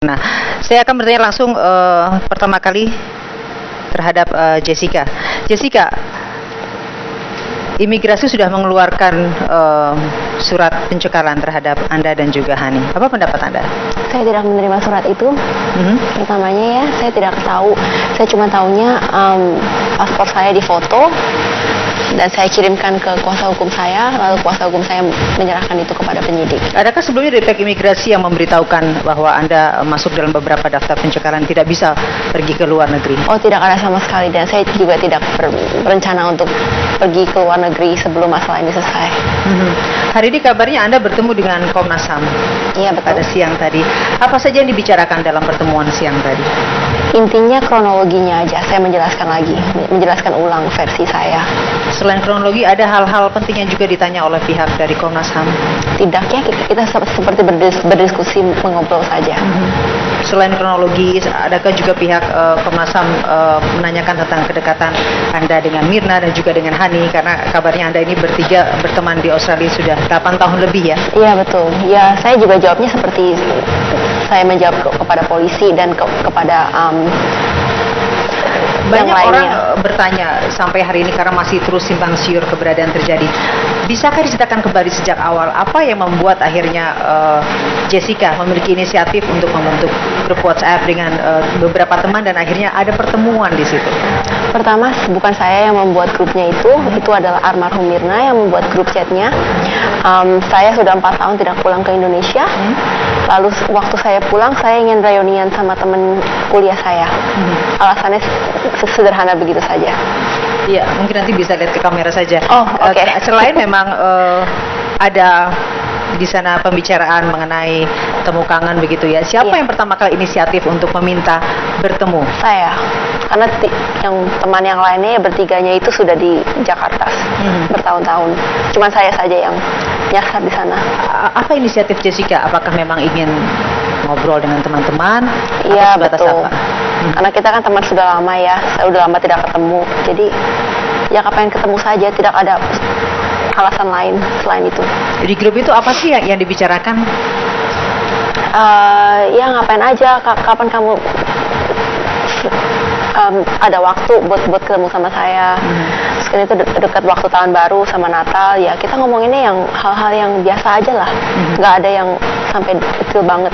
Nah, saya akan bertanya langsung pertama kali terhadap Jessica. Jessica, imigrasi sudah mengeluarkan surat pencekalan terhadap Anda dan juga Hani. Apa pendapat Anda? Saya tidak menerima surat itu. Pertamanya ya, saya tidak tahu. Saya cuma tahunya paspor saya difoto dan saya kirimkan ke kuasa hukum saya, lalu kuasa hukum saya menyerahkan itu kepada penyidik. Adakah sebelumnya dari pihak imigrasi yang memberitahukan bahwa Anda masuk dalam beberapa daftar pencekalan, tidak bisa pergi ke luar negeri? Oh, tidak ada sama sekali, dan saya juga tidak berencana untuk pergi ke luar negeri sebelum masalah ini selesai. Hari ini kabarnya Anda bertemu dengan Komnas HAM. Iya, betul. Pada siang tadi. Apa saja yang dibicarakan dalam pertemuan siang tadi? Intinya kronologinya aja, saya menjelaskan ulang versi saya. Selain kronologi, ada hal-hal penting yang juga ditanya oleh pihak dari Komnas HAM? Tidak ya, kita seperti berdiskusi, mengobrol saja. Selain kronologi, adakah juga pihak Komnas HAM menanyakan tentang kedekatan Anda dengan Mirna dan juga dengan Hani? Karena kabarnya Anda ini bertiga berteman di Australia sudah 8 tahun lebih ya? Iya, betul. Ya, saya juga jawabnya seperti saya menjawab kepada polisi dan kepada banyak orang bertanya sampai hari ini karena masih terus simpang siur keberadaan terjadi. Bisakah diceritakan kembali sejak awal apa yang membuat akhirnya Jessica memiliki inisiatif untuk membentuk grup WhatsApp dengan beberapa teman dan akhirnya ada pertemuan di situ? Pertama, bukan saya yang membuat grupnya itu adalah almarhum Mirna yang membuat grup chatnya. Saya sudah 4 tahun tidak pulang ke Indonesia. Lalu waktu saya pulang, saya ingin reunian sama teman kuliah saya. Alasannya sederhana begitu saja. Iya, mungkin nanti bisa lihat ke kamera saja. Oh, oke. Selain memang ada di sana pembicaraan mengenai temu kangen begitu ya. Siapa yang pertama kali inisiatif untuk meminta bertemu? Saya. Karena yang teman yang lainnya bertiganya itu sudah di Jakarta bertahun-tahun. Cuma saya saja yang nyasar di sana. Apa inisiatif Jessica? Apakah memang ingin ngobrol dengan teman-teman? Iya, betul. Karena kita kan teman sudah lama ya. Saya udah lama tidak ketemu. Jadi ya kapan ketemu saja, tidak ada alasan lain selain itu. Di grup itu apa sih yang dibicarakan? Ya ngapain aja, kapan kamu ada waktu buat ketemu sama saya. Sekarang itu dekat waktu tahun baru sama Natal, ya kita ngomonginnya yang hal-hal yang biasa aja lah. Nggak ada yang sampai detail banget.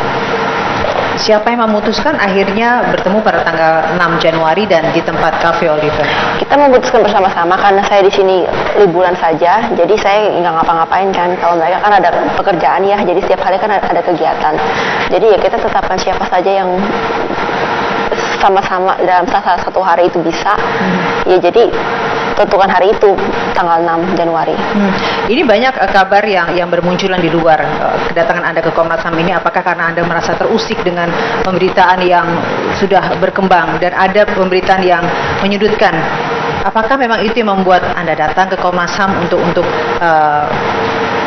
Siapa yang memutuskan akhirnya bertemu pada tanggal 6 Januari dan di tempat Cafe Oliver? Kita memutuskan bersama-sama karena saya di sini liburan saja, jadi saya nggak ngapa-ngapain kan. Kalau mereka kan ada pekerjaan ya, jadi setiap hari kan ada kegiatan. Jadi ya kita tetapkan siapa saja yang sama-sama dalam salah satu hari itu bisa. Ya jadi tentukan hari itu tanggal 6 Januari. Ini banyak kabar yang bermunculan di luar kedatangan Anda ke Komnas HAM ini. Apakah karena Anda merasa terusik dengan pemberitaan yang sudah berkembang dan ada pemberitaan yang menyudutkan? Apakah memang itu yang membuat Anda datang ke Komnas HAM untuk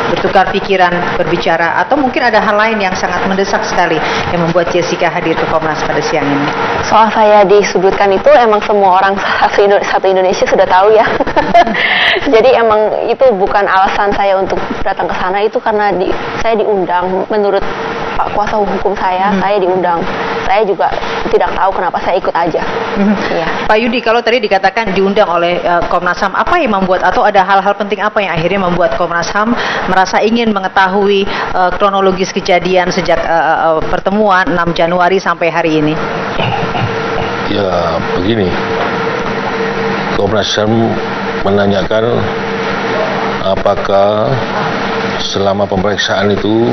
bertukar pikiran, berbicara, atau mungkin ada hal lain yang sangat mendesak sekali yang membuat Jessica hadir ke Komnas pada siang ini? Soal saya disudutkan itu emang semua orang satu Indonesia sudah tahu ya. Jadi emang itu bukan alasan saya untuk datang ke sana, itu karena saya diundang menurut Pak kuasa hukum saya diundang. Saya juga tidak tahu kenapa saya ikut aja. Iya. Pak Yudi, kalau tadi dikatakan diundang oleh Komnas HAM, apa yang membuat atau ada hal-hal penting apa yang akhirnya membuat Komnas HAM merasa ingin mengetahui kronologis kejadian sejak pertemuan 6 Januari sampai hari ini? Ya begini, Komnas HAM menanyakan apakah selama pemeriksaan itu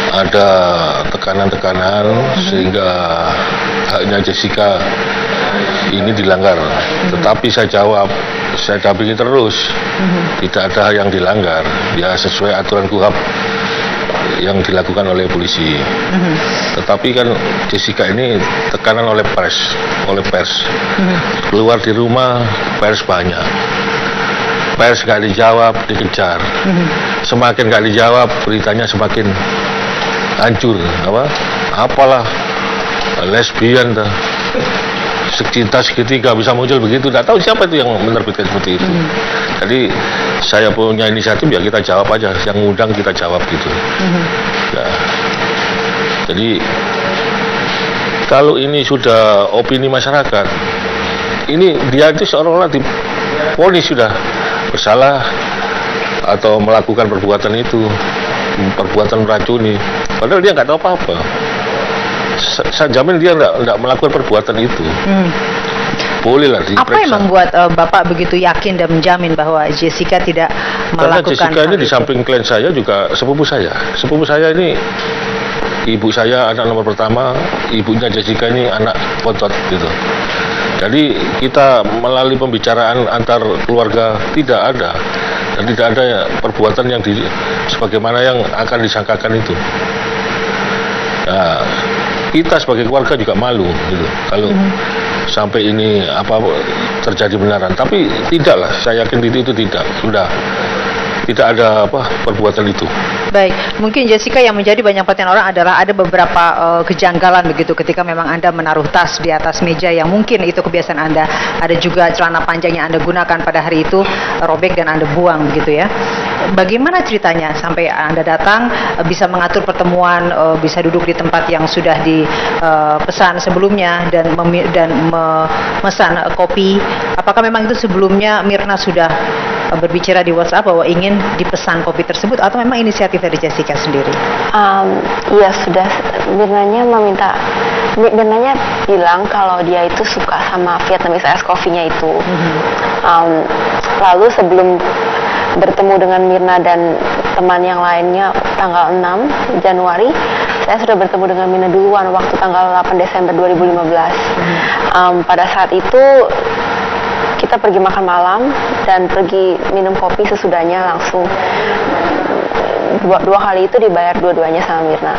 ada tekanan-tekanan sehingga haknya Jessica ini dilanggar. Tetapi saya jawab, saya dampingi terus, tidak ada yang dilanggar, ya sesuai aturan KUHAP yang dilakukan oleh polisi. Tetapi kan Jessica ini tekanan oleh pers. Keluar di rumah, pers banyak. Pers gak dijawab, dikejar. Semakin gak dijawab, beritanya semakin hancur. Apalah lesbian dah, cinta segitiga bisa muncul begitu. Tidak tahu siapa itu yang menerbitkan seperti itu. Jadi saya punya inisiatif, ya kita jawab aja. Yang ngundang kita jawab gitu. Ya. Jadi kalau ini sudah opini masyarakat, ini dia itu seolah-olah divonis sudah bersalah atau melakukan perbuatan itu, perbuatan meracuni, padahal dia nggak tahu apa-apa. Saya jamin dia nggak melakukan perbuatan itu. Boleh lah diperiksa. Apa yang membuat Bapak begitu yakin dan menjamin bahwa Jessica tidak Karena melakukan Jessica ini hal di itu? samping klien saya juga sepupu saya. Sepupu saya ini ibu saya anak nomor pertama, ibunya Jessica ini anak potot gitu. Jadi kita melalui pembicaraan antar keluarga tidak ada dan tidak ada perbuatan yang sebagaimana yang akan disangkakan itu. Nah, kita sebagai keluarga juga malu gitu kalau sampai ini terjadi benaran. Tapi tidaklah, saya yakin itu tidak ada perbuatan itu. Baik, mungkin Jessica yang menjadi banyak perhatian orang adalah ada beberapa kejanggalan begitu ketika memang Anda menaruh tas di atas meja yang mungkin itu kebiasaan Anda. Ada juga celana panjang yang Anda gunakan pada hari itu robek dan Anda buang begitu ya. Bagaimana ceritanya sampai Anda datang bisa mengatur pertemuan, bisa duduk di tempat yang sudah dipesan sebelumnya dan memesan kopi? Apakah memang itu sebelumnya Mirna sudah berbicara di WhatsApp bahwa ingin dipesan kopi tersebut atau memang inisiatif dari Jessica sendiri? Iya sudah, Mirnanya bilang kalau dia itu suka sama Vietnamese ice coffee-nya itu. Lalu sebelum bertemu dengan Mirna dan teman yang lainnya tanggal 6 Januari, saya sudah bertemu dengan Mirna duluan waktu tanggal 8 Desember 2015. Pada saat itu kita pergi makan malam dan pergi minum kopi sesudahnya langsung. Dua kali itu dibayar dua-duanya sama Mirna.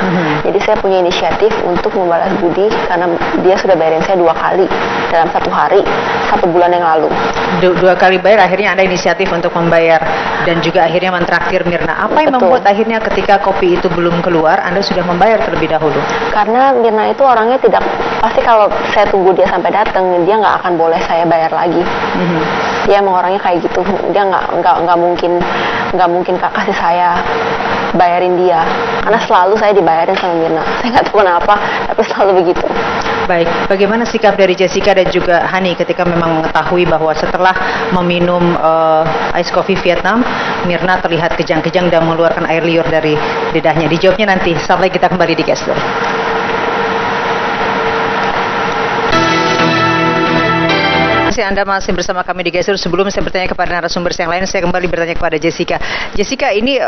Jadi saya punya inisiatif untuk membalas budi karena dia sudah bayarin saya 2 kali dalam 1 hari 1 bulan yang lalu. 2 kali bayar, akhirnya Anda inisiatif untuk membayar dan juga akhirnya mentraktir Mirna. Apa yang membuat akhirnya ketika kopi itu belum keluar Anda sudah membayar terlebih dahulu? Karena Mirna itu orangnya pasti kalau saya tunggu dia sampai datang, dia nggak akan boleh saya bayar lagi. Dia emang orangnya kayak gitu. Dia nggak mungkin kasih saya bayarin dia, karena selalu saya dibayarin sama Mirna. Saya nggak tahu kenapa, tapi selalu begitu. Baik, bagaimana sikap dari Jessica dan juga Hani ketika memang mengetahui bahwa setelah meminum ice coffee Vietnam, Mirna terlihat kejang-kejang dan mengeluarkan air liur dari lidahnya? Dijawabnya nanti setelah kita kembali di Gestur. Anda masih bersama kami di Gestur. Sebelum saya bertanya kepada narasumber yang lain, saya kembali bertanya kepada Jessica. Jessica, ini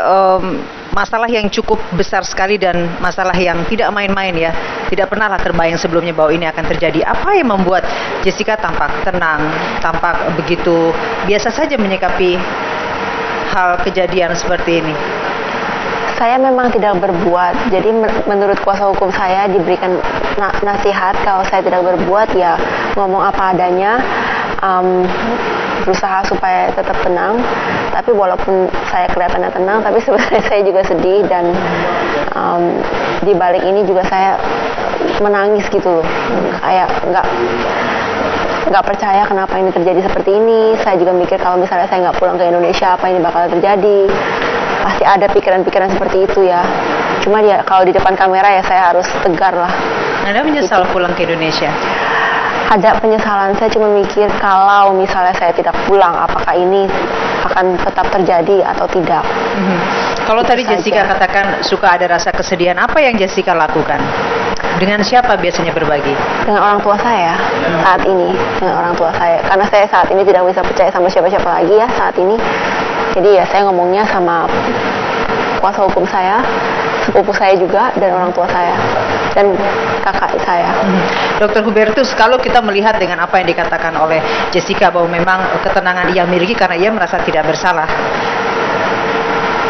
masalah yang cukup besar sekali dan masalah yang tidak main-main ya. Tidak pernahlah terbayang sebelumnya bahwa ini akan terjadi. Apa yang membuat Jessica tampak tenang, tampak begitu biasa saja menyikapi hal kejadian seperti ini? Saya memang tidak berbuat, jadi menurut kuasa hukum saya diberikan nasihat kalau saya tidak berbuat ya ngomong apa adanya, berusaha supaya tetap tenang. Tapi walaupun saya kelihatannya tenang, tapi sebenarnya saya juga sedih dan di balik ini juga saya menangis gitu loh, kayak nggak percaya kenapa ini terjadi seperti ini. Saya juga mikir kalau misalnya saya nggak pulang ke Indonesia apa ini bakal terjadi. Pasti ada pikiran-pikiran seperti itu ya. Cuma ya kalau di depan kamera ya saya harus tegar lah. Anda menyesal pulang ke Indonesia? Ada penyesalan, saya cuma mikir kalau misalnya saya tidak pulang, apakah ini akan tetap terjadi atau tidak. Kalau tadi Jessica katakan suka ada rasa kesedihan, apa yang Jessica lakukan? Dengan siapa biasanya berbagi? Dengan orang tua saya saat ini, dengan orang tua saya. Karena saya saat ini tidak bisa percaya sama siapa-siapa lagi ya saat ini. Jadi ya saya ngomongnya sama kuasa hukum saya, sepupu saya juga, dan orang tua saya dan kakak saya. Dr. Hubertus, kalau kita melihat dengan apa yang dikatakan oleh Jessica bahwa memang ketenangan ia miliki karena ia merasa tidak bersalah.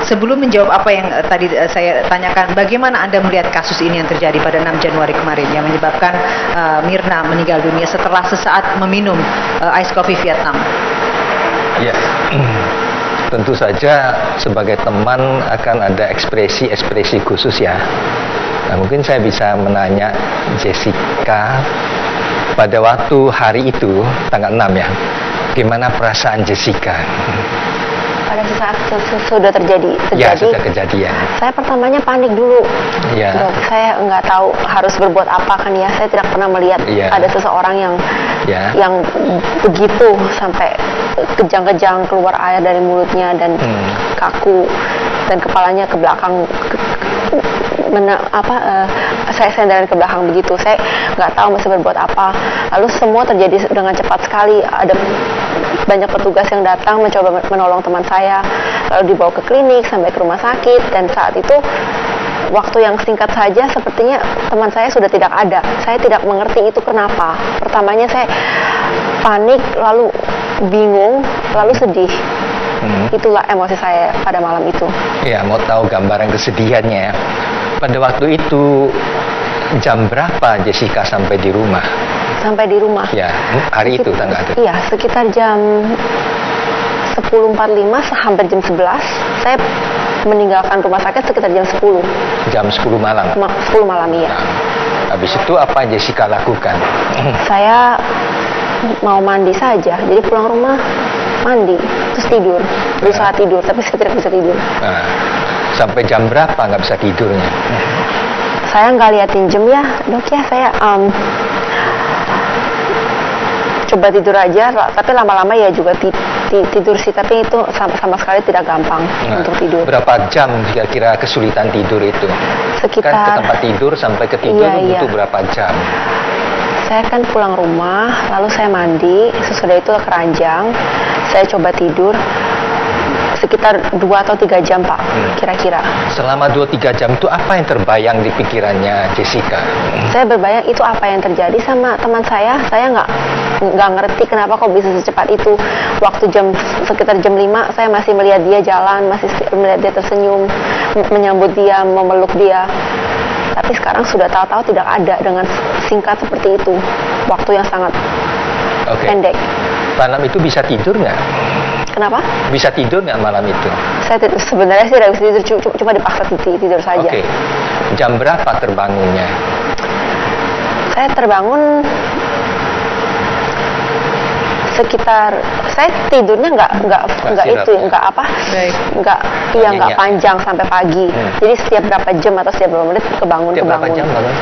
Sebelum menjawab apa yang tadi saya tanyakan, bagaimana Anda melihat kasus ini yang terjadi pada 6 Januari kemarin yang menyebabkan Mirna meninggal dunia setelah sesaat meminum ice coffee Vietnam? Ya, tentu saja sebagai teman akan ada ekspresi-ekspresi khusus ya. Nah, mungkin saya bisa menanya Jessica pada waktu hari itu, tanggal 6 ya, gimana perasaan Jessica? pada saat sudah terjadi, Ya, sudah kejadian. saya pertamanya panik dulu. Ya. Dok, saya nggak tahu harus berbuat apa kan ya. Saya tidak pernah melihat Ya. ada seseorang Ya. yang begitu sampai kejang-kejang keluar air dari mulutnya dan kaku dan kepalanya ke belakang. Saya sendaran ke belakang begitu. Saya nggak tahu mesti berbuat apa. Lalu semua terjadi dengan cepat sekali. Ada banyak petugas yang datang mencoba menolong teman saya, lalu dibawa ke klinik sampai ke rumah sakit. Dan saat itu waktu yang singkat saja sepertinya teman saya sudah tidak ada. Saya tidak mengerti itu kenapa. Pertamanya saya panik, lalu bingung, lalu sedih. Itulah emosi saya pada malam itu. Ya, mau tahu gambaran kesedihannya. Pada waktu itu jam berapa Jessica sampai di rumah? Sampai di rumah. Ya, hari itu tanggal itu. Iya, sekitar jam 10.45 hampir jam 11. Saya meninggalkan rumah sakit sekitar jam 10. Jam 10 malam. 10 malam, iya. Habis itu apa Jessica lakukan? Saya mau mandi saja. Jadi pulang rumah mandi, terus tidur. Berusaha tidur, tapi saya tidak bisa tidur. Nah, sampai jam berapa nggak bisa tidurnya? Saya nggak liatin jam ya, dok ya. Saya coba tidur aja, tapi lama-lama ya juga tidur sih. Tapi itu sama sekali tidak gampang untuk tidur. Berapa jam kira-kira kesulitan tidur itu? Sekitar, kan ke tempat tidur sampai ke tidur butuh berapa jam? Saya kan pulang rumah, lalu saya mandi, sesudah itu keranjang, saya coba tidur sekitar 2 atau 3 jam Pak, kira-kira. Selama 2-3 jam itu apa yang terbayang di pikirannya Jessica? Saya berbayang itu apa yang terjadi sama teman saya nggak ngerti kenapa kok bisa secepat itu. Waktu sekitar jam 5, saya masih melihat dia jalan, masih melihat dia tersenyum, menyambut dia, memeluk dia. Tapi sekarang sudah tahu-tahu tidak ada dengan singkat seperti itu. Waktu yang sangat pendek. Malam itu bisa tidur nggak? Kenapa? Bisa tidur nggak malam itu? Saya sebenarnya sih tidak bisa tidur, cuma dipaksa tidur saja. Oke. Jam berapa terbangunnya? Saya terbangun sekitar, saya tidurnya nggak panjang sampai pagi. Jadi setiap berapa jam atau setiap berapa menit kebangun. Berapa jam bangun?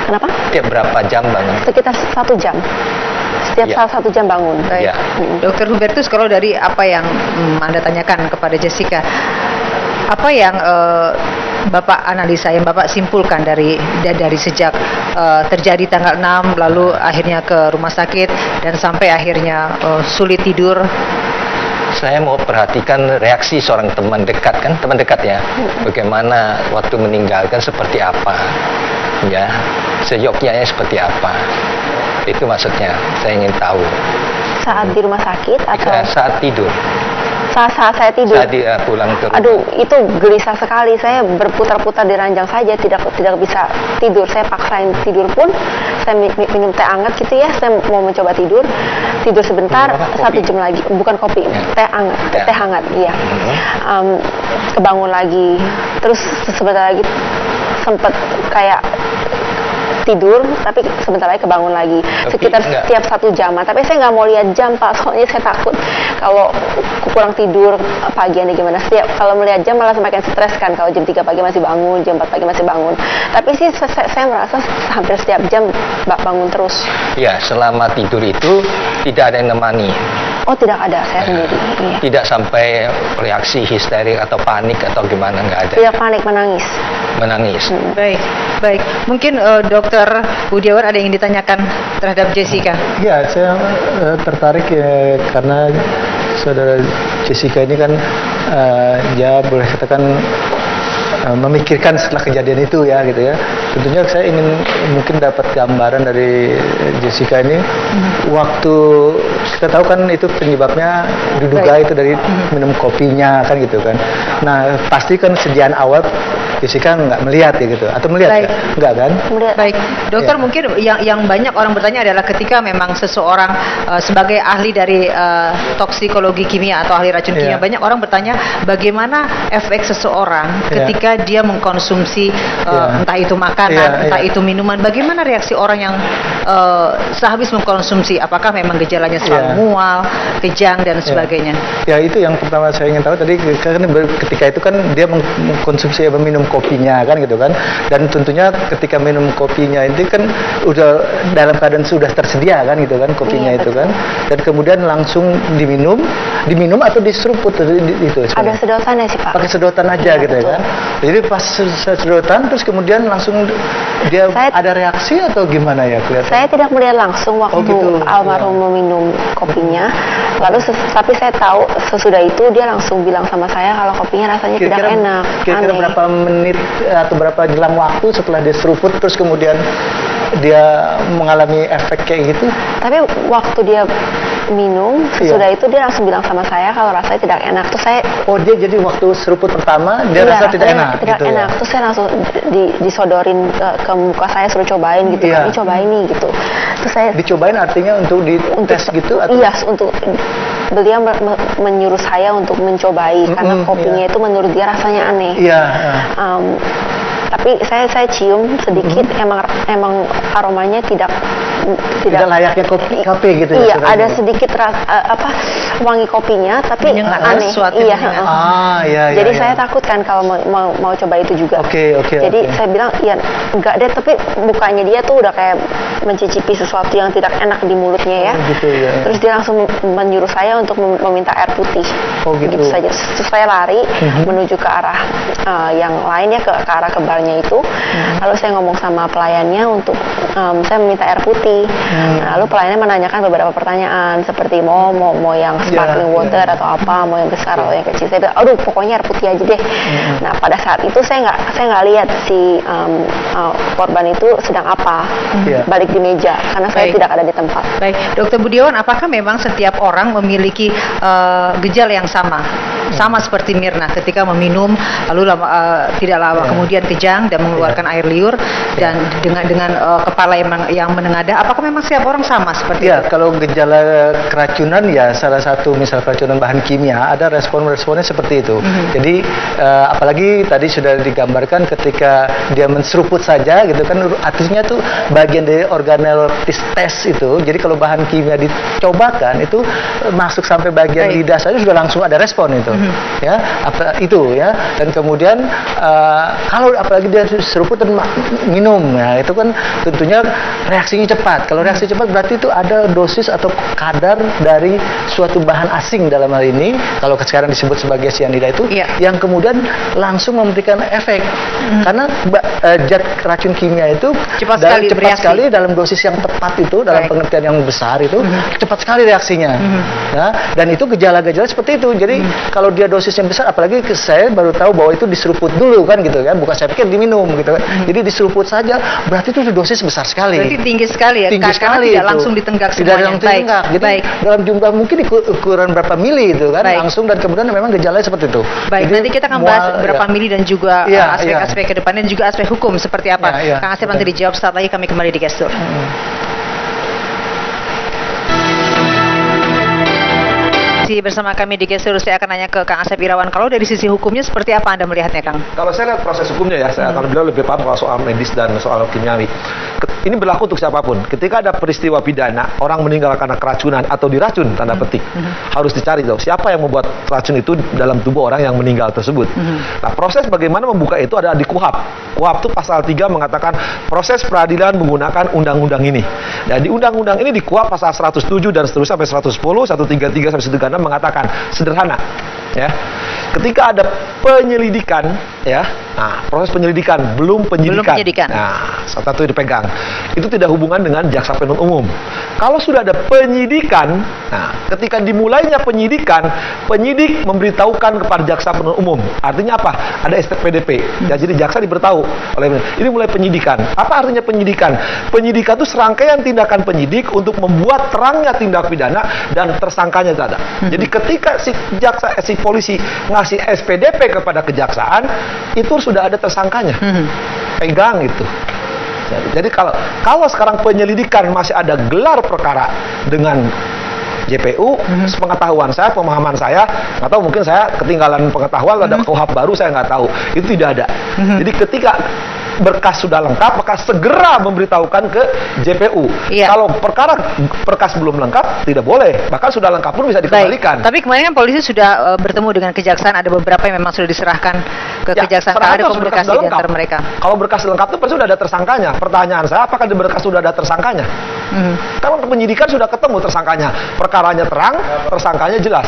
Kenapa? Setiap berapa jam bangun? Sekitar 1 jam. Setiap salah 1 jam bangun. Baik. Dokter Hubertus, kalau dari apa yang Anda tanyakan kepada Jessica, apa yang Bapak analisa, yang Bapak simpulkan dari sejak terjadi tanggal 6 lalu akhirnya ke rumah sakit dan sampai akhirnya sulit tidur? Saya mau perhatikan reaksi seorang teman dekat, kan teman dekat ya. Bagaimana waktu meninggalkan, seperti apa, ya, seyogyanya seperti apa. Itu maksudnya, saya ingin tahu. Saat di rumah sakit atau? Saat tidur. Saat saya tidur. Saat dia pulang ke rumah. Aduh, itu gelisah sekali. Saya berputar-putar di ranjang saja, tidak bisa tidur. Saya paksain tidur pun, saya minum teh hangat gitu ya. Saya mau mencoba tidur sebentar, 1 jam lagi. Bukan kopi, teh hangat, iya. Kebangun lagi, terus sebentar lagi sempat kayak tidur, tapi sebentar lagi kebangun lagi. Sekitar setiap 1 jam. Tapi saya nggak mau lihat jam Pak, soalnya saya takut kalau kurang tidur pagiannya gimana. Kalau melihat jam malah semakin stres kan. Kalau jam 3 pagi masih bangun, jam 4 pagi masih bangun. Tapi sih saya merasa hampir setiap jam bangun terus. Ya, selama tidur itu tidak ada yang nemani. Oh, tidak ada, saya sendiri. Iya. Tidak sampai reaksi histerik atau panik atau gimana, nggak ada? Tidak panik, menangis. Baik. Mungkin Dokter Budiawan ada yang ditanyakan terhadap Jessica? Ya, saya tertarik ya, karena saudara Jessica ini kan ya boleh katakan memikirkan setelah kejadian itu ya gitu ya. Tentunya saya ingin mungkin dapat gambaran dari Jessica ini waktu kita tahu kan itu penyebabnya diduga itu dari minum kopinya kan gitu kan. Nah pasti kan sediaan awal Jessica nggak melihat ya gitu, atau melihat nggak kan? Baik, dokter mungkin yang banyak orang bertanya adalah ketika memang seseorang sebagai ahli dari toksikologi kimia atau ahli racun kimia, banyak orang bertanya bagaimana efek seseorang ketika dia mengkonsumsi entah itu makanan, entah itu minuman, bagaimana reaksi orang yang sehabis mengkonsumsi, apakah memang gejalanya selalu Iya. mual, kejang dan sebagainya? Ya, itu yang pertama saya ingin tahu tadi, kan ketika itu kan dia mengkonsumsi, meminum kopinya kan gitu kan, dan tentunya ketika minum kopinya itu kan udah dalam keadaan sudah tersedia kan gitu kan kopinya Iya, itu betul. kan, dan kemudian langsung diminum atau diseruput itu Ada sebenarnya? sedotannya sih Pak. Pakai sedotan aja Iya, gitu ya betul. kan. Jadi pas sedotan terus kemudian langsung dia ada reaksi atau gimana ya kelihatan? Saya tidak melihat langsung waktu Oh, gitu. almarhum meminum kopinya. Lalu tapi saya tahu sesudah itu dia langsung bilang sama saya kalau kopinya rasanya tidak enak. Kira-kira aneh. berapa menit atau berapa jelang waktu setelah dia seruput terus kemudian dia mengalami efek kayak gitu? Tapi waktu dia minum, sesudah itu dia langsung bilang sama saya kalau rasanya tidak enak. Terus saya Oh, dia jadi waktu seruput pertama dia iya, rasa tidak rasanya enak tidak gitu enak. ya. Terus saya langsung disodorin ke muka saya, suruh cobain gitu Iya. kan. Ini cobain nih gitu. Terus saya Dicobain artinya untuk dites gitu atau iya, untuk beliau menyuruh saya untuk mencobai karena kopinya iya. itu menurut dia rasanya aneh. Iya. Tapi saya cium sedikit, emang aromanya tidak layaknya kopi gitu ya. Iya, sebenarnya. ada sedikit wangi kopinya, tapi Menyengat, aneh. sesuatu Iya. yang menyengat. Iya. Jadi iya. saya takut kan kalau mau coba itu juga. Oke. Jadi saya bilang ya enggak deh, tapi mukanya dia tuh udah kayak mencicipi sesuatu yang tidak enak di mulutnya ya. Oh, gitu ya. Terus dia langsung menyuruh saya untuk meminta air putih. Oh, gitu. Begitu saja. Terus saya lari menuju ke arah yang lain ya, ke arah kebarnya itu. Lalu saya ngomong sama pelayannya untuk saya meminta air putih. Lalu pelayannya menanyakan beberapa pertanyaan seperti mau yang sparkling water atau apa, mau yang besar atau yang kecil. Saya bilang, aduh pokoknya air putih aja deh. Nah pada saat itu saya nggak lihat si korban itu sedang apa Iya. balik di meja karena saya Baik. tidak ada di tempat. Baik, Dokter Budiawan, apakah memang setiap orang memiliki gejala yang sama seperti Mirna ketika meminum, lalu tidak lama kemudian kejang dan mengeluarkan air liur dan dengan kepala yang menengadah? Apakah memang setiap orang sama seperti Ya, itu? kalau gejala keracunan ya salah satu misal keracunan bahan kimia ada respon-responnya seperti itu. Jadi apalagi tadi sudah digambarkan ketika dia menseruput saja gitu kan, artinya tuh bagian dari organel tes itu. Jadi kalau bahan kimia dicobakan itu masuk sampai bagian Baik. lidah saja sudah langsung ada respon itu. Ya, itu ya. Dan kemudian kalau apalagi dia seruput dan minum, ya itu kan tentunya reaksinya cepat. Kalau reaksi cepat berarti itu ada dosis atau kadar dari suatu bahan asing dalam hal ini, kalau sekarang disebut sebagai sianida itu, Iya. yang kemudian langsung memberikan efek. Karena zat racun kimia itu Cepat sekali bereaksi. sekali dalam dosis yang tepat itu, dalam Baik. pengertian yang besar itu, cepat sekali reaksinya. Ya, dan itu gejala-gejala seperti itu. Jadi kalau dia dosisnya besar, apalagi saya baru tahu bahwa itu diseruput dulu kan gitu kan, bukan saya pikir diminum gitu kan. Jadi diseruput saja, berarti itu dosis besar sekali. Berarti tinggi sekali ya, Tinggi karena sekali tidak itu. langsung ditenggak Tidak semuanya. langsung ditenggak. Jadi Baik. dalam jumlah mungkin ukuran berapa mili itu kan, Baik. langsung, dan kemudian memang gejalanya seperti itu. Baik, Jadi nanti kita akan bahas mual, berapa ya. mili dan juga Iya, aspek-aspek ke depannya dan juga aspek hukum seperti apa. Iya, iya. Kang Asep nanti dijawab, saat lagi kami kembali di Gestur. Bersama kami di Gestur, saya akan nanya ke Kang Asep Irawan, kalau dari sisi hukumnya seperti apa Anda melihatnya, Kang? Kalau saya lihat proses hukumnya ya, saya akan beliau lebih paham kalau soal medis dan soal kimiawi. Ini berlaku untuk siapapun. Ketika ada peristiwa pidana, orang meninggal karena keracunan atau diracun, tanda petik, harus dicari tahu siapa yang membuat racun itu dalam tubuh orang yang meninggal tersebut. Nah, proses bagaimana membuka itu ada di KUHAP. KUHAP itu pasal 3 mengatakan proses peradilan menggunakan undang-undang ini. Dan di undang-undang ini di KUHAP pasal 107 dan seterusnya sampai 110, 133 sampai 136 mengatakan sederhana, ya. Ketika ada penyelidikan, ya, nah, proses penyelidikan belum penyidikan. Nah, satu dipegang. Itu tidak hubungan dengan jaksa penuntut umum. Kalau sudah ada penyidikan, nah, ketika dimulainya penyidikan, penyidik memberitahukan kepada jaksa penuntut umum. Artinya apa? Ada SPDP. Ya, jadi jaksa diberitahu oleh ini mulai penyidikan. Apa artinya penyidikan? Penyidikan itu serangkaian tindakan penyidik untuk membuat terangnya tindak pidana dan tersangkanya ada. Jadi ketika si polisi ngasih SPDP kepada kejaksaan, itu sudah ada tersangkanya. Pegang itu. Jadi kalau sekarang penyelidikan masih ada gelar perkara dengan JPU, sepengetahuan saya, pemahaman saya, atau mungkin saya ketinggalan pengetahuan, ada KUHAP baru saya nggak tahu, itu tidak ada. Jadi ketika berkas sudah lengkap, maka segera memberitahukan ke JPU. Iya. Kalau berkas belum lengkap, tidak boleh. Bahkan sudah lengkap pun bisa dikembalikan. Baik. Tapi kemarin kan polisi sudah bertemu dengan kejaksaan, ada beberapa yang memang sudah diserahkan ke kejaksaan. serahkan Ada harus berkas komunikasi sudah di antara lengkap. mereka. Kalau berkas lengkap itu pasti sudah ada tersangkanya. Pertanyaan saya, apakah di berkas sudah ada tersangkanya? Kan untuk penyidikan sudah ketemu tersangkanya, perkaranya terang, tersangkanya jelas.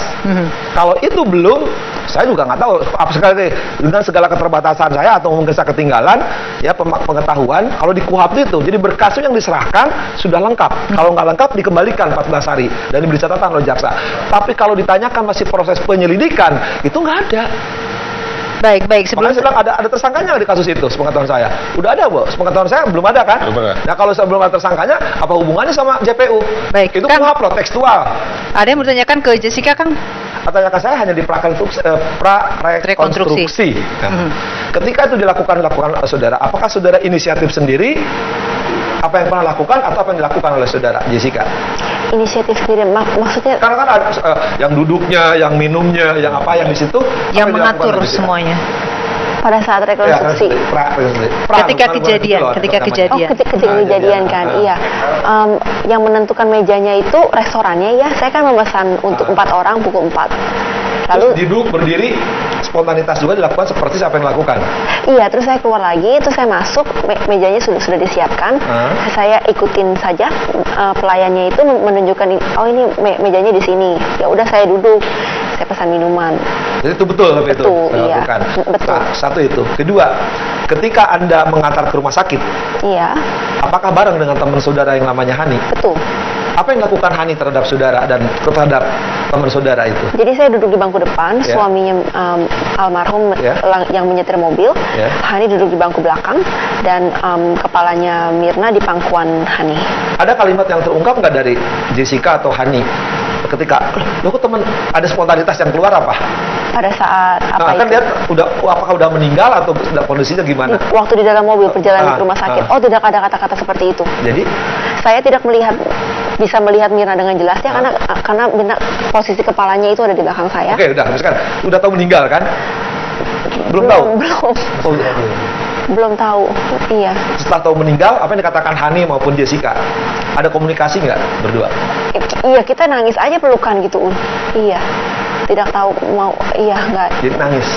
Kalau itu belum, saya juga nggak tahu. Apa sekali dengan segala keterbatasan saya atau mungkin saya ketinggalan, ya pengetahuan. Kalau di KUHP itu, jadi berkas yang diserahkan sudah lengkap. Kalau nggak lengkap dikembalikan 14 hari dan diberi catatan oleh jaksa. Tapi kalau ditanyakan masih proses penyelidikan, itu nggak ada. Baik. Makanya saya bilang ada tersangkanya di kasus itu, sepengetahuan saya. Udah ada, Bu. Sepengetahuan saya belum ada kan? Belum ada. Nah, kalau sebelum ada tersangkanya, apa hubungannya sama JPU? Baik, Itu kan- KUHP loh, tekstual. Ada yang bertanyakan ke Jessica, Kang? Tanyakan saya hanya di prarekonstruksi. Nah, ketika itu dilakukan oleh saudara, apakah saudara inisiatif sendiri? Apa yang pernah lakukan atau apa yang dilakukan oleh saudara Jessica? Inisiatif sendiri, maksudnya Karena kan ada yang duduknya, yang minumnya, yang apa yang di situ, Yang apa dilakukan mengatur oleh Jessica? semuanya. pada saat rekonstruksi. Ketika kejadian. Ketika kejadian kan, iya. Yang menentukan mejanya itu restorannya ya. Saya kan memesan untuk 4 orang pukul 4. Lalu duduk, berdiri, spontanitas juga dilakukan seperti siapa yang lakukan. Iya, terus saya keluar lagi, terus saya masuk, mejanya sudah disiapkan. Saya ikutin saja pelayannya itu menunjukkan, oh ini mejanya di sini. Ya udah saya duduk, saya pesan minuman. Jadi itu betul tapi itu iya. dilakukan. Betul. Nah, satu itu. Kedua, ketika Anda mengantar ke rumah sakit, Iya, apakah bareng dengan teman saudara yang namanya Hani? betul. Apa yang dilakukan Hani terhadap saudara dan terhadap teman saudara itu? Jadi saya duduk di bangku depan, Ya. suaminya almarhum Ya. yang menyetir mobil, Ya. Hani duduk di bangku belakang, dan kepalanya Mirna di pangkuan Hani. Ada kalimat yang terungkap nggak dari Jessica atau Hani ketika lo kok teman ada spontanitas yang keluar apa? Pada saat apa Kan itu? dia apakah udah meninggal atau kondisinya gimana? Waktu di dalam mobil perjalanan ke rumah sakit. Ah. Oh, tidak ada kata-kata seperti itu. Jadi Saya tidak bisa melihat Mirna dengan jelas ya, karena Mirna posisi kepalanya itu ada di belakang saya. oke udah misalkan udah tahu meninggal kan? Belum tahu. Oh, Belum tahu. Iya. setelah tahu meninggal apa yang dikatakan Hani maupun Jessica? Ada komunikasi nggak berdua? Iya, kita nangis aja pelukan gitu. Iya. Tidak tahu mau, iya enggak. Jadi nangis.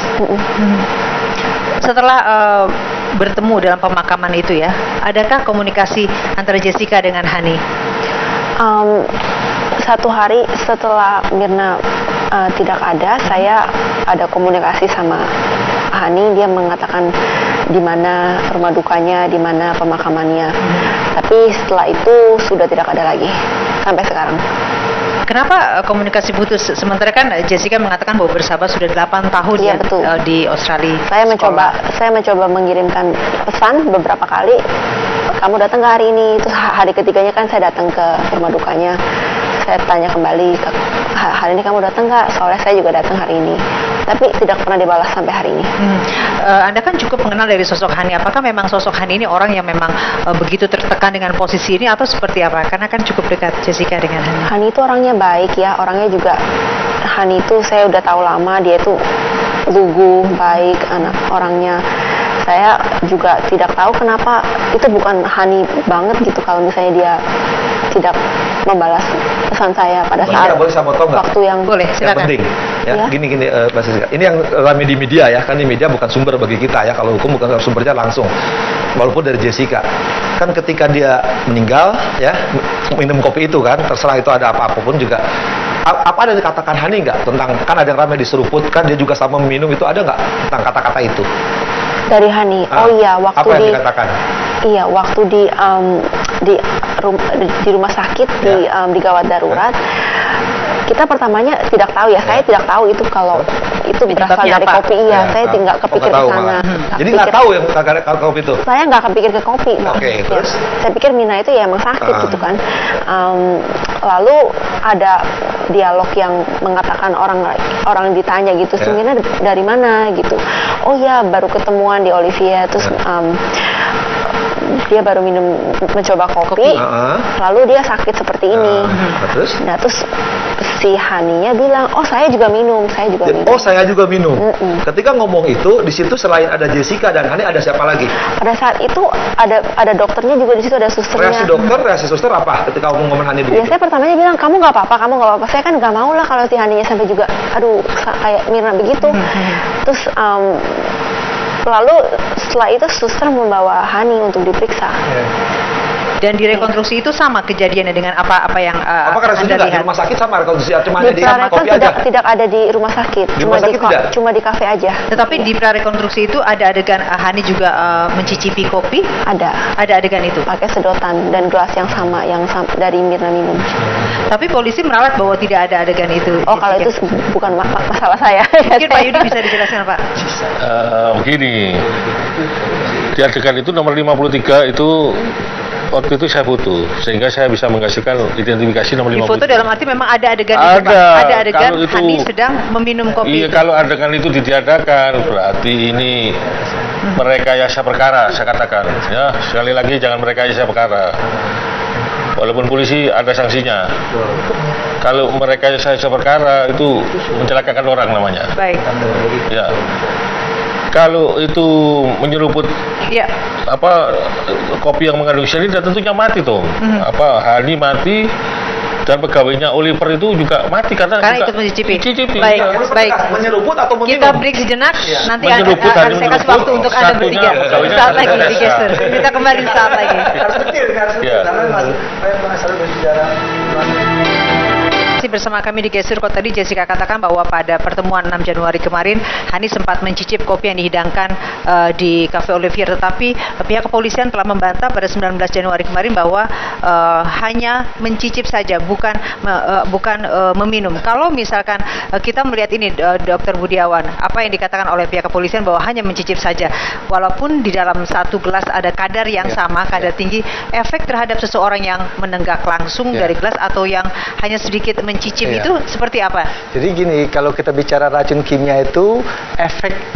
Setelah bertemu dalam pemakaman itu ya, adakah komunikasi antara Jessica dengan Hani? 1 hari setelah Mirna tidak ada, saya ada komunikasi sama Hani. Dia mengatakan di mana rumah dukanya, di mana pemakamannya. Tapi setelah itu sudah tidak ada lagi sampai sekarang. Kenapa komunikasi putus? Sementara kan Jessica mengatakan bahwa bersahabat sudah 8 tahun Iya, ya betul. Di Australia. Saya mencoba mengirimkan pesan beberapa kali. Kamu datang ke hari ini. Terus hari ketiganya kan saya datang ke rumah dukanya. Saya tanya kembali, hari ini kamu datang nggak? Soalnya saya juga datang hari ini. Tapi tidak pernah dibalas sampai hari ini. Anda kan cukup mengenal dari sosok Hani. Apakah memang sosok Hani ini orang yang memang begitu tertekan dengan posisi ini atau seperti apa? Karena kan cukup dekat Jessica dengan Hani. Hani itu orangnya baik ya. Orangnya juga, Hani itu saya udah tahu lama. Dia itu lugu, baik, orangnya. Saya juga tidak tahu kenapa itu bukan Hani banget gitu kalau misalnya dia tidak membalas pesan saya pada saat Boleh saya potong nggak? waktu yang Boleh, Yang silakan. penting ya, Iya. gini Mbak Jessica. Ini yang rame di media ya, kan di media bukan sumber bagi kita ya. Kalau hukum bukan sumbernya langsung. Walaupun dari Jessica. Kan ketika dia meninggal ya, minum kopi itu kan, terserah itu ada apa-apapun juga. Apa ada dikatakan Hani nggak tentang, kan ada yang ramai diseruput kan dia juga sama minum, itu ada nggak tentang kata-kata itu? dari Hani? Oh iya, waktu apa yang dikatakan? Iya, waktu di rumah sakit, di gawat darurat. Kita pertamanya tidak tahu ya, saya tidak tahu itu kalau itu berasal Penyebabnya dari apa? kopi. Iya, saya tidak kepikir ke sana. Jadi nggak tahu yang kata kopi itu. Saya nggak kepikir ke kopi. Oke, Ya. terus? Saya pikir Mina itu ya emang sakit gitu kan. Lalu ada dialog yang mengatakan orang ditanya gitu, Ya. Mina dari mana gitu. Oh ya, baru ketemuan di Olivia. Terus dia baru mencoba kopi. Lalu dia sakit seperti ini. Nah terus si Haninya bilang, oh saya juga minum. Oh saya juga minum. Ketika ngomong itu, di situ selain ada Jessica dan Hani, ada siapa lagi? Pada saat itu ada dokternya juga, di situ ada susternya. Reaksi dokter, reaksi suster apa ketika ngomong Hani begitu? Biasanya pertamanya bilang, kamu nggak apa-apa. Saya kan nggak mau lah kalau si Haninya sampai juga, aduh kayak Mirna begitu. Terus lalu setelah itu suster membawa Hani untuk diperiksa. Dan di rekonstruksi itu sama kejadiannya dengan apa yang apakah Anda di lihat? rumah sakit sama rekonstruksi cuma Di ada di prarekon kopi aja? tidak ada di rumah sakit. Di rumah sakit tidak? Cuma di kafe aja. Tetapi di prarekonstruksi itu ada adegan Hani juga mencicipi kopi? Ada adegan itu? Pakai sedotan dan gelas yang sama dari Mirna minum. Tapi polisi meralat bahwa tidak ada adegan itu. Oh kalau itu bukan masalah saya. Mungkin Pak Yudi bisa dijelaskan Pak. Begini, di adegan itu nomor 53 itu waktu itu saya foto, sehingga saya bisa menghasilkan identifikasi nomor 53. Di foto dalam arti memang ada adegan itu, Pak? Ada adegan Hani sedang meminum kopi. Iya, kalau adegan itu ditiadakan, berarti ini merekayasa perkara, saya katakan. Ya, sekali lagi jangan merekayasa perkara. Walaupun polisi ada sanksinya. Kalau merekayasa perkara itu mencelakakan orang namanya. Baik. Ya. Kalau itu menyeruput kopi yang mengandung cyanida, tentunya mati tuh. Hani mati dan pegawainya Oliver itu juga mati karena ikut mencicipi. Baik. Menyeruput atau meminum? Kita break sejenak, nanti menyeruput, akan saya kasih waktu untuk Anda bertiga. Saat lagi di Geser. Kita kembali saat lagi. Harus detail, Masih bersama kami di Geser. Kok tadi Jessica katakan bahwa pada pertemuan 6 Januari kemarin Hani sempat mencicip kopi yang dihidangkan di Cafe Olivier, tetapi pihak kepolisian telah membantah pada 19 Januari kemarin bahwa hanya mencicip saja, bukan meminum. Kalau misalkan kita melihat ini, Dr. Budiawan, apa yang dikatakan oleh pihak kepolisian bahwa hanya mencicip saja, walaupun di dalam satu gelas ada kadar yang sama, kadar tinggi, efek terhadap seseorang yang menenggak langsung dari gelas atau yang hanya sedikit mencicip itu seperti apa? Jadi gini, kalau kita bicara racun kimia itu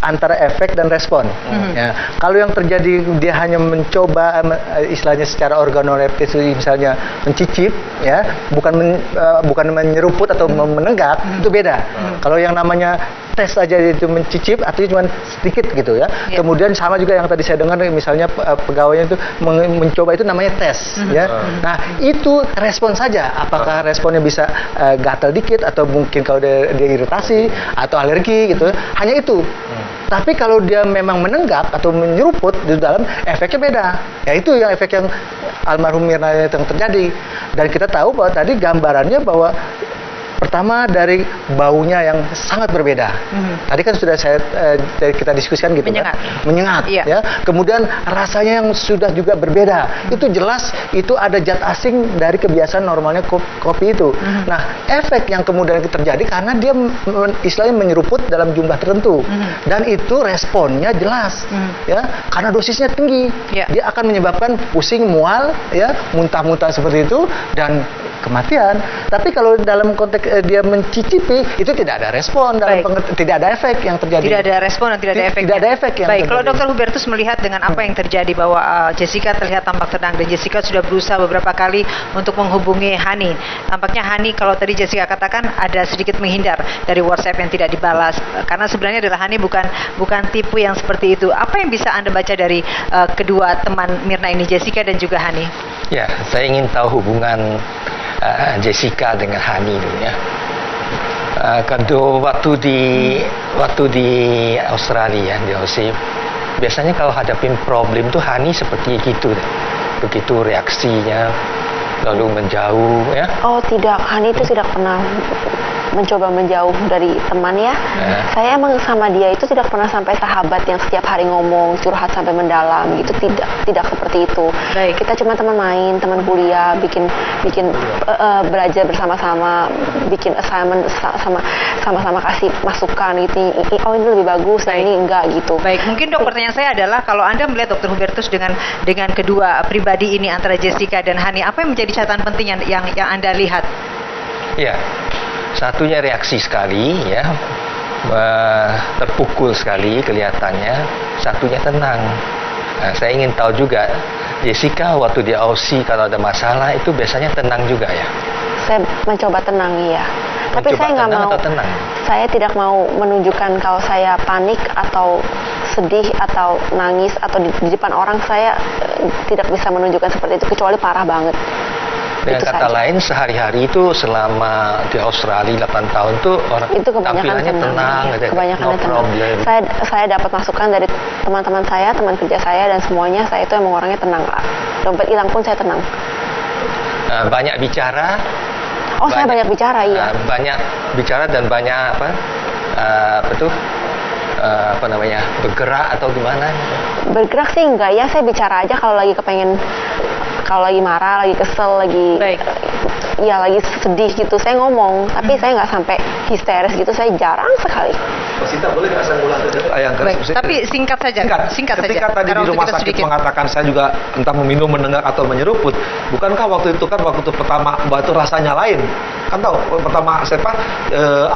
antara efek dan respon. Ya, kalau yang terjadi dia hanya mencoba, istilahnya secara organoleptis, misalnya mencicip, ya, bukan menyeruput atau menenggak, itu beda. Kalau yang namanya tes aja itu mencicip, artinya cuma sedikit gitu ya. Kemudian sama juga yang tadi saya dengar, misalnya pegawainya itu mencoba, itu namanya tes. Ya. Nah itu respon saja. Apakah responnya bisa gatal dikit atau mungkin kalau dia iritasi atau alergi gitu. Hanya itu. Tapi kalau dia memang menenggak atau menyeruput di dalam, efeknya beda. Ya itu yang efek yang almarhum Mirna yang terjadi. Dan kita tahu bahwa tadi gambarannya bahwa pertama dari baunya yang sangat berbeda. Tadi kan sudah kita diskusikan gitu, menyengat, ya. Kemudian rasanya yang sudah juga berbeda. Itu jelas itu ada zat asing dari kebiasaan normalnya kopi itu. Nah, efek yang kemudian terjadi karena dia istilahnya menyeruput dalam jumlah tertentu. Dan itu responnya jelas, ya. Karena dosisnya tinggi. Dia akan menyebabkan pusing, mual, ya, muntah-muntah seperti itu dan kematian. Tapi kalau dalam konteks dia mencicipi, itu tidak ada respon, tidak ada efek yang terjadi. Tidak ada respon dan tidak ada efek. Tidak ada efek yang terjadi. Kalau Dr. Hubertus melihat dengan apa yang terjadi, bahwa Jessica terlihat tampak tenang dan Jessica sudah berusaha beberapa kali untuk menghubungi Hani. Tampaknya Hani, kalau tadi Jessica katakan, ada sedikit menghindar dari WhatsApp yang tidak dibalas, karena sebenarnya adalah Hani bukan tipe yang seperti itu. Apa yang bisa Anda baca dari kedua teman Mirna ini, Jessica dan juga Hani? Ya, saya ingin tahu hubungan Jessica dengan Hani dulu ya. Kalau waktu di Australia, di Aussie, biasanya kalau hadapin problem tuh Hani seperti gitu, begitu reaksinya, lalu menjauh ya. Oh tidak, Hani itu tidak pernah mencoba menjauh dari teman ya. Saya emang sama dia itu tidak pernah sampai sahabat yang setiap hari ngomong, curhat sampai mendalam gitu, tidak seperti itu. Kita cuma teman main, teman kuliah, bikin belajar bersama-sama, bikin assignment sama-sama kasih masukan gitu. Oh ini lebih bagus, nah ini enggak gitu. Baik, mungkin Dok, pertanyaan saya adalah, kalau Anda melihat Dr. Hubertus dengan kedua pribadi ini antara Jessica dan Hani, apa yang menjadi catatan penting yang Anda lihat? Ya, satunya reaksi sekali ya, terpukul sekali kelihatannya. Satunya tenang. Nah, saya ingin tahu juga Jessica waktu di Aussie kalau ada masalah itu biasanya tenang juga ya? Saya mencoba tenang, iya. Tapi Mencoba saya nggak tenang mau. atau tenang? Saya tidak mau menunjukkan kalau saya panik atau sedih atau nangis atau di depan orang. Saya tidak bisa menunjukkan seperti itu kecuali parah banget. Dengan Itu kata saja. lain sehari-hari itu selama di Australia 8 tahun tuh orang Itu kebanyakan tampilannya tenang gitu. kebanyakan No tenang. problem. Saya dapat masukan dari teman-teman saya, teman kerja saya, dan semuanya saya itu emang orangnya tenang. Dompet hilang pun saya tenang. Banyak bicara. Oh, saya banyak bicara, iya. Banyak bicara dan banyak apa namanya, bergerak atau gimana? Bergerak sih enggak ya, saya bicara aja kalau lagi kepengen, kalau lagi marah, lagi kesel, lagi Baik. ya lagi sedih gitu, saya ngomong. Tapi saya nggak sampai histeris gitu, saya jarang sekali. Sita, boleh nggak saya ulang yang Baik, tapi singkat saja. Singkat saja. Ketika tadi Karena di waktu rumah kita sakit sedikit. mengatakan saya juga entah meminum, menenggak atau menyeruput, bukankah waktu itu pertama Mbak itu rasanya lain? Kan tahu pertama siapa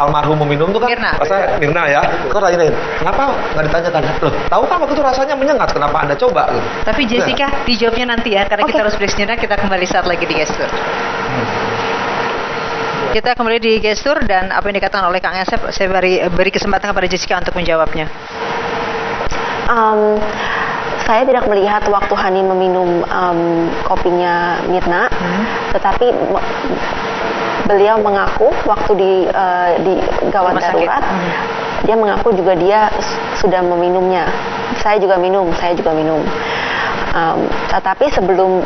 almarhum meminum itu kan Mirna. rasanya Mirna ya. Kok lain? Kenapa nggak ditanyakan? Loh, tahu kan waktu itu rasanya menyengat, kenapa Anda coba? Gitu. Tapi Jessica dijawabnya nanti ya, karena Oke. kita harus break sejenak. Kita kembali saat lagi di Gestur. Kita kembali di Gestur dan apa yang dikatakan oleh Kang Asep, saya beri kesempatan kepada Jessica untuk menjawabnya. Saya tidak melihat waktu Hani meminum kopinya Mirna, tetapi beliau mengaku waktu di gawat Rumah sakit. darurat, dia mengaku juga dia sudah meminumnya. Saya juga minum. Tetapi sebelum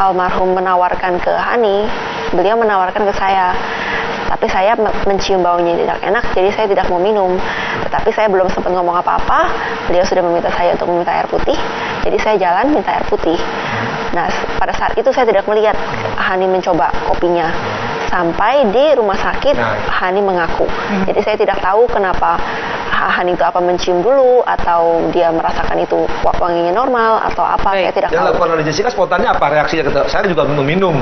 almarhum menawarkan ke Hani, beliau menawarkan ke saya. Tapi saya mencium baunya tidak enak, jadi saya tidak mau minum. Tetapi saya belum sempat ngomong apa-apa, beliau sudah meminta saya untuk meminta air putih. Jadi saya jalan minta air putih. Nah, pada saat itu saya tidak melihat Hani mencoba kopinya. Sampai di rumah sakit, Hani mengaku. Jadi saya tidak tahu kenapa Hani itu apa mencium dulu, atau dia merasakan itu wanginya normal, atau apa, saya tidak Yang tahu. dilakukan oleh Jessica spontannya apa reaksinya? Saya juga minum.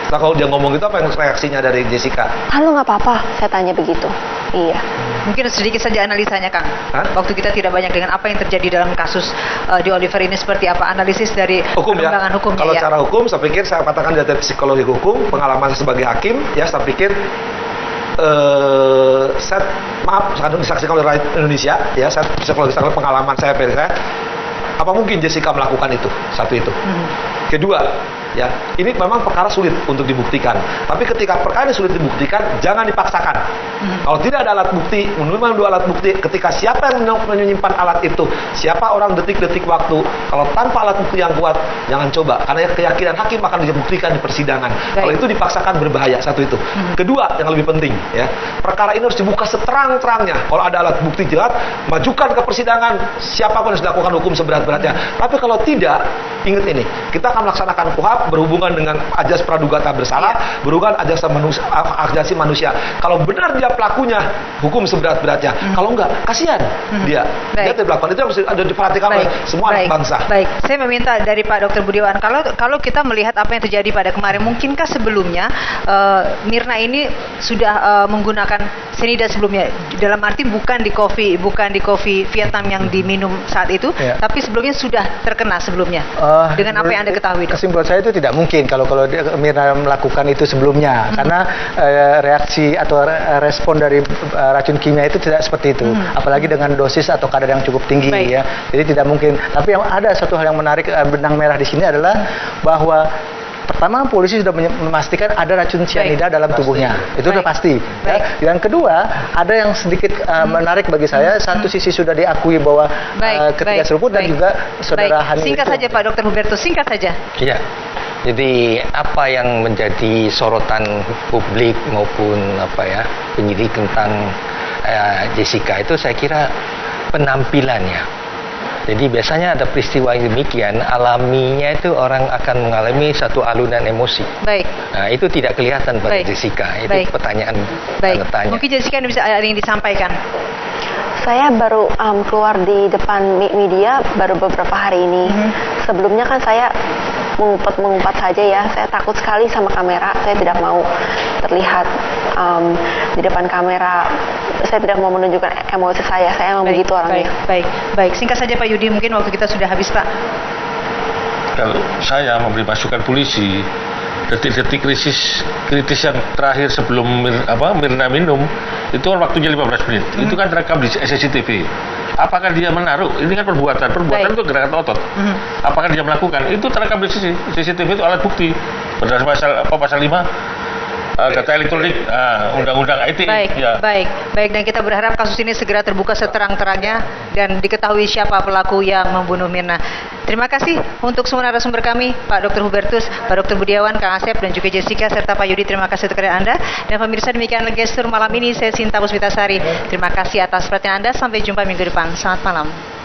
Nah, kalau dia ngomong gitu apa yang reaksinya dari Jessica? Halo, nggak apa-apa, saya tanya begitu. Iya. Mungkin sedikit saja analisanya, Kang. Hah? Waktu kita tidak banyak dengan apa yang terjadi dalam kasus di Oliver ini, seperti apa analisis dari Hukum ya. perkembangan hukumnya Kalau ya. secara hukum, saya pikir saya katakan dari psikologi hukum, pengalaman saya sebagai hakim, ya saya pikir disaksikan oleh rakyat Indonesia, ya saya psikologi pengalaman saya, apa mungkin Jessica melakukan itu? Satu itu. Kedua, ya ini memang perkara sulit untuk dibuktikan. Tapi ketika perkara ini sulit dibuktikan, jangan dipaksakan. Kalau tidak ada alat bukti, minimal 2 alat bukti. Ketika siapa yang menyimpan alat itu, siapa orang detik-detik waktu. Kalau tanpa alat bukti yang kuat, jangan coba. Karena keyakinan hakim akan dibuktikan di persidangan. Kalau itu dipaksakan berbahaya. Satu itu. Kedua, yang lebih penting, ya perkara ini harus dibuka seterang-terangnya. Kalau ada alat bukti jelas, majukan ke persidangan. Siapapun harus dilakukan hukum seberat-beratnya. Tapi kalau tidak, ingat ini, kita akan melaksanakan KUHP berhubungan dengan ajas praduga tak bersalah, berhubungan asasi manusia. Kalau benar dia pelakunya, hukum seberat-beratnya. Kalau enggak, kasihan dia. Dia tidak melakukan itu, harus ada diperhatikan oleh semua anak bangsa. Baik, saya meminta dari Pak Dr. Budiawan, kalau kita melihat apa yang terjadi pada kemarin, mungkinkah sebelumnya Mirna ini sudah menggunakan cyanida sebelumnya? Dalam arti bukan di kopi Vietnam yang diminum saat itu, Ya. tapi sebelumnya sudah terkena sebelumnya. Dengan apa yang Anda ketahui, Dok? Kesimpulan saya itu tidak mungkin kalau Mirna melakukan itu sebelumnya, karena reaksi atau respon dari racun kimia itu tidak seperti itu, apalagi dengan dosis atau kadar yang cukup tinggi. Baik. Ya. Jadi tidak mungkin. Tapi yang ada satu hal yang menarik, benang merah di sini adalah bahwa pertama polisi sudah memastikan ada racun cyanida dalam tubuhnya, itu sudah pasti. Ya. Yang kedua, ada yang sedikit menarik bagi saya. Satu sisi sudah diakui bahwa ketika seruput dan juga saudara Hani. Singkat itu, saja Pak Dr. Hubertus, singkat saja. Iya. Jadi apa yang menjadi sorotan publik maupun penyidik tentang Jessica itu, saya kira penampilannya. Jadi biasanya ada peristiwa yang demikian, alaminya itu orang akan mengalami satu alunan emosi. Baik. Nah, itu tidak kelihatan pada Baik. Jessica. Itu Baik. pertanyaan Baik. tanda tanya. Mungkin Jessica bisa ada yang disampaikan. Saya baru keluar di depan media baru beberapa hari ini. Sebelumnya kan saya mengumpat saja ya. Saya takut sekali sama kamera. Saya tidak mau terlihat di depan kamera. Saya tidak mau menunjukkan emosi saya. Saya memang begitu orangnya. Baik. Singkat saja Pak Yudi, mungkin waktu kita sudah habis, Pak. kalau saya memberi masukan polisi, detik-detik kritis yang terakhir sebelum Mirna minum itu kan waktunya 15 menit. Itu kan terekam di CCTV. Apakah dia menaruh? Ini kan perbuatan itu gerakan otot. Apakah dia melakukan? Itu terekam di CCTV, itu alat bukti. Berdasarkan pasal 5 data elektronik undang-undang IT. Baik, dan kita berharap kasus ini segera terbuka seterang-terangnya dan diketahui siapa pelaku yang membunuh Mirna. Terima kasih untuk semua narasumber kami, Pak Dr. Hubertus, Pak Dr. Budiawan, Kang Asep, dan juga Jessica, serta Pak Yudi. Terima kasih untuk kehadiran Anda. Dan pemirsa, demikian gestur malam ini. Saya Sinta Puspitasari. Terima kasih atas perhatian Anda. Sampai jumpa minggu depan. Selamat malam.